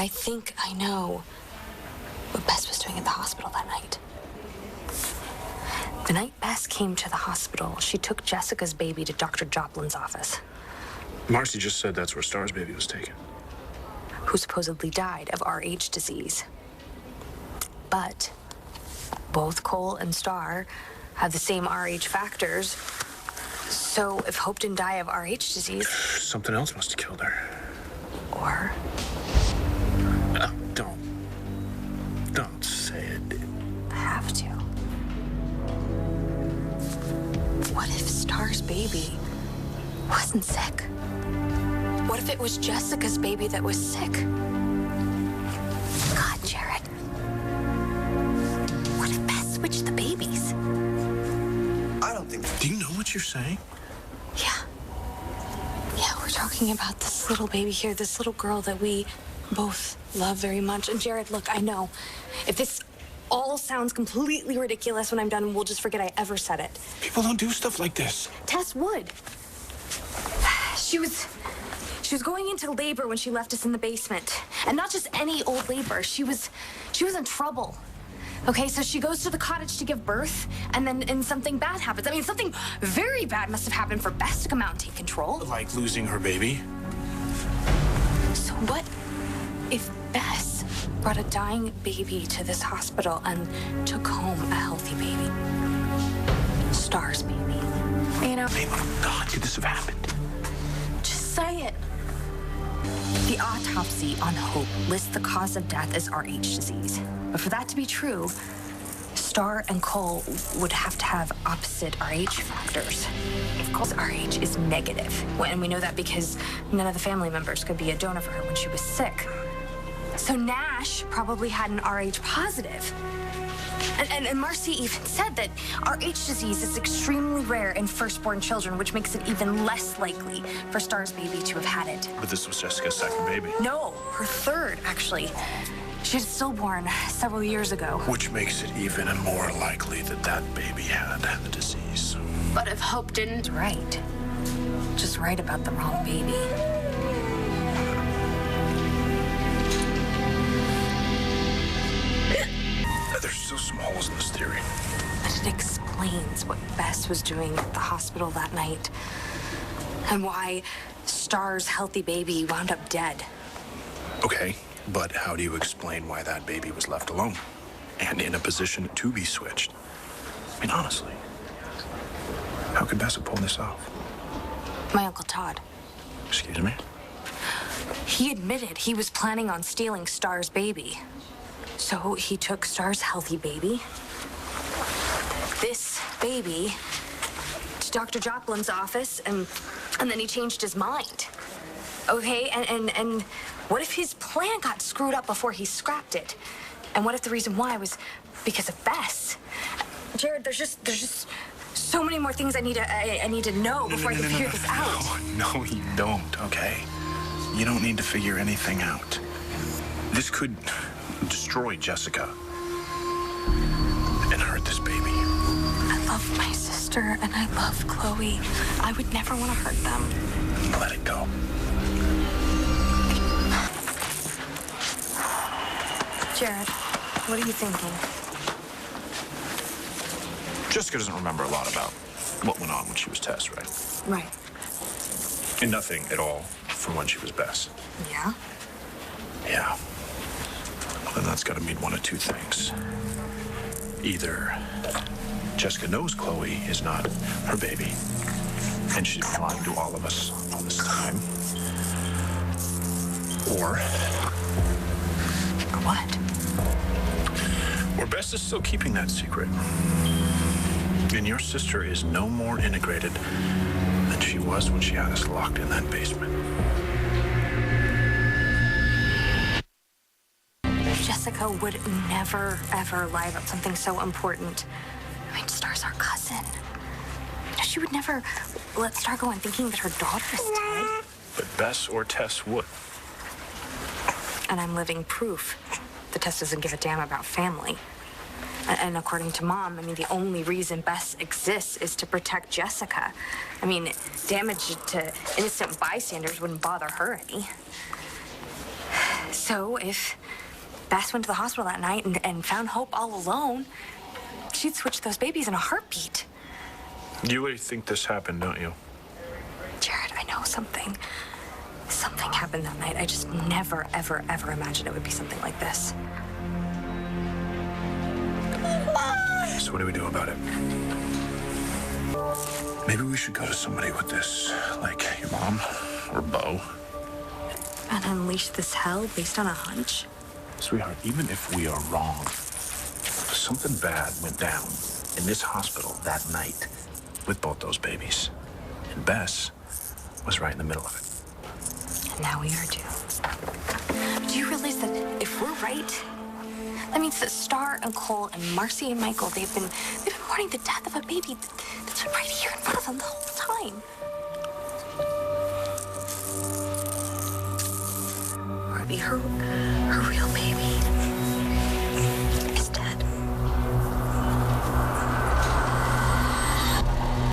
I think I know what Bess was doing at the hospital that night. The night Bess came to the hospital, she took Jessica's baby to Dr. Joplin's office. Marcy just said that's where Star's baby was taken. Who supposedly died of RH disease. But both Cole and Star have the same RH factors. So if Hope didn't die of RH disease... Something else must have killed her. Or... Don't say it. I have to. What if Star's baby wasn't sick? What if it was Jessica's baby that was sick? God, Jared. What if Bess switched the babies? I don't think... Do you know what you're saying? Yeah. Yeah, we're talking about this little baby here, this little girl that we both love very much. And Jared, look, I know. If this all sounds completely ridiculous when I'm done, we'll just forget I ever said it. People don't do stuff like this. Tess would. She was going into labor when she left us in the basement. And not just any old labor. She was in trouble. Okay, so she goes to the cottage to give birth, and something bad happens. I mean, something very bad must have happened for Bess to come out and take control. Like losing her baby? So what if Bess brought a dying baby to this hospital and took home a healthy baby? Star's baby. You know? Babe, how could this have happened? Just say it. The autopsy on Hope lists the cause of death as RH disease. But for that to be true, Star and Cole would have to have opposite RH factors. If Cole's RH is negative, and we know that because none of the family members could be a donor for her when she was sick. So Nash probably had an RH positive. And Marcy even said that RH disease is extremely rare in firstborn children, which makes it even less likely for Star's baby to have had it. But this was Jessica's second baby. No, her third, actually. She had stillborn several years ago. Which makes it even more likely that that baby had the disease. But if Hope didn't... Right. Just right about the wrong baby. There's still some holes in this theory. But it explains what Bess was doing at the hospital that night. And why Star's healthy baby wound up dead. Okay, but how do you explain why that baby was left alone? And in a position to be switched? I mean, honestly, how could Bess have pulled this off? My Uncle Todd. Excuse me? He admitted he was planning on stealing Star's baby. So he took Star's healthy baby, this baby, to Dr. Joplin's office, and then he changed his mind. Okay, and what if his plan got screwed up before he scrapped it? And what if the reason why was because of Bess? Jared, there's just so many more things I need to know before I can figure this out. No, you don't, okay? You don't need to figure anything out. This could destroy Jessica and hurt this baby. I love my sister and I love Chloe. I would never want to hurt them. Let it go. Jared, what are you thinking? Jessica doesn't remember a lot about what went on when she was Tess, right? Right. And nothing at all from when she was Bess. Yeah? Yeah. Well, then that's got to mean one of two things. Either Jessica knows Chloe is not her baby, and she's been lying to all of us all this time. Or what? Or Bess is still keeping that secret. And your sister is no more integrated than she was when she had us locked in that basement. Jessica would never, ever lie about something so important. I mean, Star's our cousin. You know, she would never let Star go on thinking that her daughter is dead. But Bess or Tess would. And I'm living proof that Tess doesn't give a damn about family. And according to Mom, I mean, the only reason Bess exists is to protect Jessica. I mean, damage to innocent bystanders wouldn't bother her any. So if Bess went to the hospital that night and found Hope all alone, she'd switch those babies in a heartbeat. You really think this happened, don't you? Jared, I know something happened that night. I just never, ever, ever imagined it would be something like this. So what do we do about it? Maybe we should go to somebody with this, like your mom or Bo. And unleash this hell based on a hunch? Sweetheart, even if we are wrong, something bad went down in this hospital that night with both those babies. And Bess was right in the middle of it. And now we are doomed. Do you realize that if we're right, that means that Star and Cole and Marcy and Michael, they've been mourning the death of a baby that's been right here in front of them the whole time. Are they her real baby?